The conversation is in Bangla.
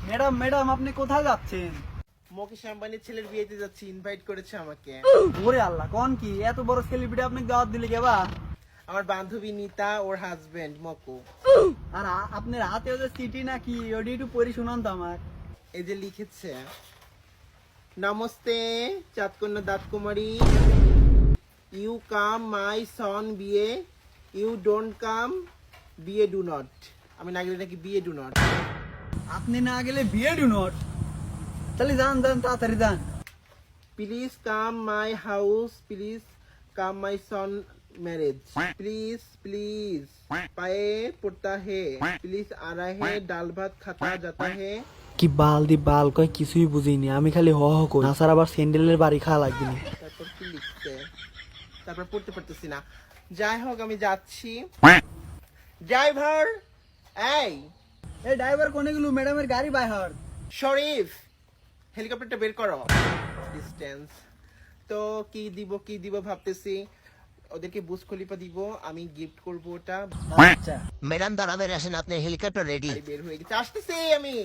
ম্যাডাম ম্যাডাম আপনি কোথায় যাচ্ছেন? মুকেশ আম্বানির ছেলের বিয়েতে যাচ্ছি, ইনভাইট করেছে আমাকে। ওরে আল্লাহ, কোন কি এত বড় সেলিব্রিটি আপনাকে দাওয়াত দিলে কেবা? আমার বান্ধবী নিতা, ওর হাজবেন্ড মকু। আর আপনার হাতে ওদের সিটি নাকি ওটি একটু পড়ি শুনান তো আমার। এই যে লিখেছে, নমস্তে চাঁদকন্যা দাঁত কুমারী, ইউ কাম মাই সন বিয়ে, ইউ ডোন্ট কাম বিয়ে ডু নট। আমি না গেলে নাকি বিয়ে ডু নট। আপনি না গেলে বিয়ে ডু নট। তাহলে যান যান তাড়াতাড়ি যান। Please come my house, please come my son marriage, please please পায়ে পড়তা হে, প্লিজ আরা হে, ডাল ভাত খাতা যাতা হে। কি বাল দি বাল কয় কিছুই বুঝিনি, আমি খালি হ হ কই। নাসার আবার স্যান্ডেলের বাড়ি খাওয়া লাগবে না। তারপর কি লিখছে, তারপর পড়তে পারতেছি না। যাই হোক আমি যাচ্ছি। ড্রাইভার, এই এই ড্রাইভার কোনে গেল? ম্যাডামের গাড়ি বাইহার। শরীফ, হেলিকপ্টারটা বের করো। ডিস্টেন্স তো কি দিব ভাবতেছি। ওদেরকে বুজ খলিফা দিব, আমি গিফট করব ওটা। আচ্ছা ম্যাডাম দাঁড়াবেন, আসেন, আপনার হেলিকপ্টার রেডি। গাড়ি বের হয়ে গেছে, আসতেছি আমি।